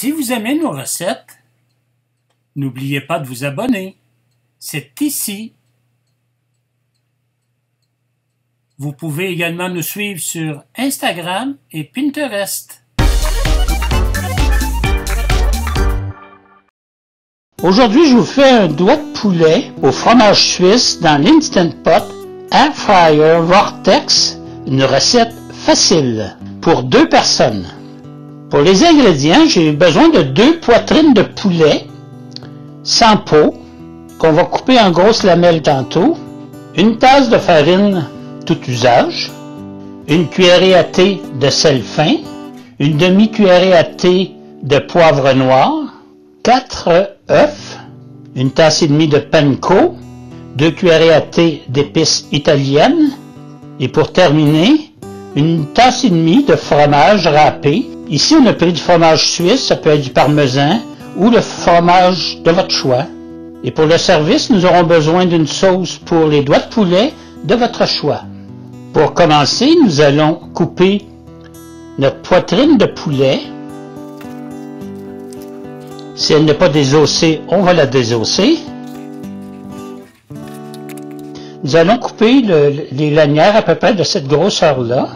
Si vous aimez nos recettes, n'oubliez pas de vous abonner. C'est ici. Vous pouvez également nous suivre sur Instagram et Pinterest. Aujourd'hui, je vous fais un doigt de poulet au fromage suisse dans l'Instant Pot Air Fryer Vortex, une recette facile pour 2 personnes. Pour les ingrédients, j'ai besoin de 2 poitrines de poulet sans peau qu'on va couper en grosses lamelles tantôt, une tasse de farine tout usage, une cuillerée à thé de sel fin, une demi-cuillerée à thé de poivre noir, 4 œufs, une tasse et demie de panko, 2 cuillerées à thé d'épices italiennes et pour terminer, une tasse et demie de fromage râpé. Ici, on a pris du fromage suisse, ça peut être du parmesan ou le fromage de votre choix. Et pour le service, nous aurons besoin d'une sauce pour les doigts de poulet de votre choix. Pour commencer, nous allons couper notre poitrine de poulet. Si elle n'est pas désossée, on va la désosser. Nous allons couper les lanières à peu près de cette grosseur-là.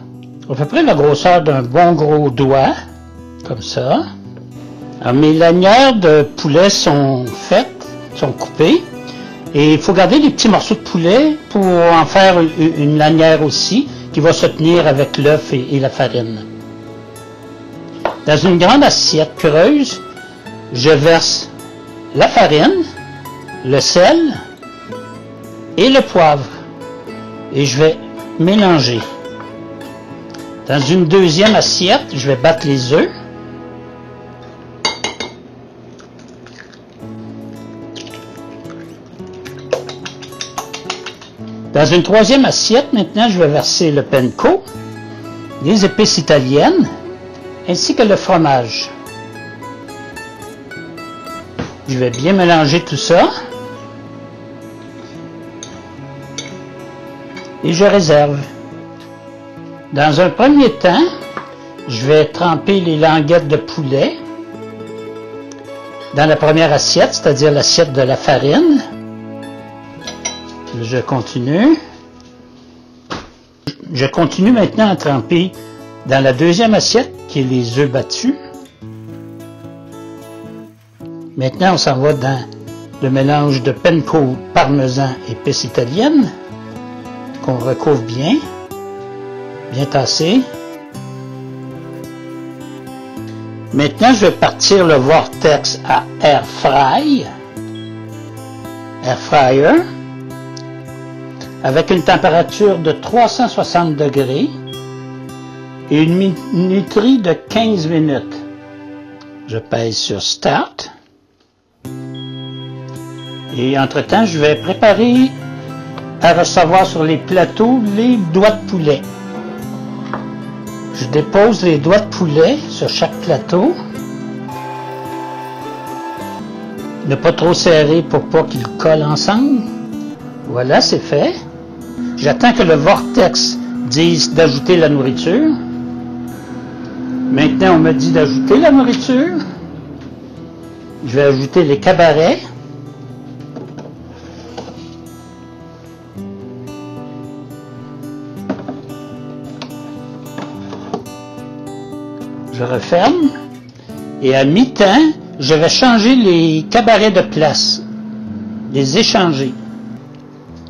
À peu près la grosseur d'un bon gros doigt, comme ça. Alors, mes lanières de poulet sont faites, sont coupées. Et il faut garder les petits morceaux de poulet pour en faire une lanière aussi, qui va se tenir avec l'œuf et la farine. Dans une grande assiette creuse, je verse la farine, le sel et le poivre. Et je vais mélanger. Dans une deuxième assiette, je vais battre les œufs. Dans une troisième assiette, maintenant, je vais verser le panko, les épices italiennes, ainsi que le fromage. Je vais bien mélanger tout ça. Et je réserve. Dans un premier temps, je vais tremper les languettes de poulet dans la première assiette, c'est-à-dire l'assiette de la farine. Je continue. Je continue maintenant à tremper dans la deuxième assiette, qui est les œufs battus. Maintenant, on s'en va dans le mélange de panko, parmesan et épices italiennes, qu'on recouvre bien tassé. Maintenant, je vais partir le vortex à Air Fryer, avec une température de 360 degrés et une minuterie de 15 minutes. Je pèse sur Start. Et entre-temps, je vais préparer à recevoir sur les plateaux les doigts de poulet. Je dépose les doigts de poulet sur chaque plateau. Ne pas trop serrer pour pas qu'ils collent ensemble. Voilà, c'est fait. J'attends que le vortex dise d'ajouter la nourriture. Maintenant, on me dit d'ajouter la nourriture. Je vais ajouter les cabarets. Je referme. Et à mi-temps, je vais changer les cabarets de place. Les échanger.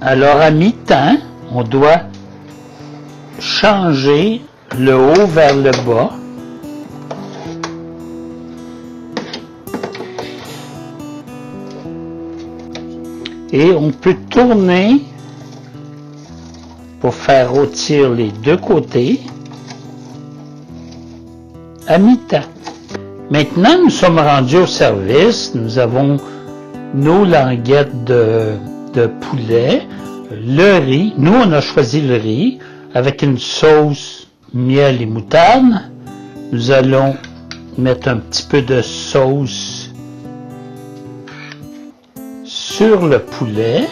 Alors à mi-temps, on doit changer le haut vers le bas. Et on peut tourner pour faire rôtir les deux côtés à mi-temps. Maintenant, nous sommes rendus au service. Nous avons nos languettes de poulet, le riz. Nous, on a choisi le riz avec une sauce miel et moutarde. Nous allons mettre un petit peu de sauce sur le poulet.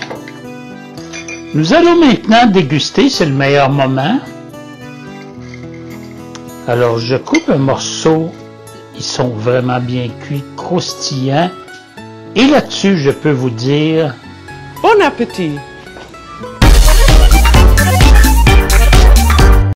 Nous allons maintenant déguster, c'est le meilleur moment. Alors, je coupe un morceau ils sont vraiment bien cuits, croustillants. Et là-dessus, je peux vous dire... Bon appétit!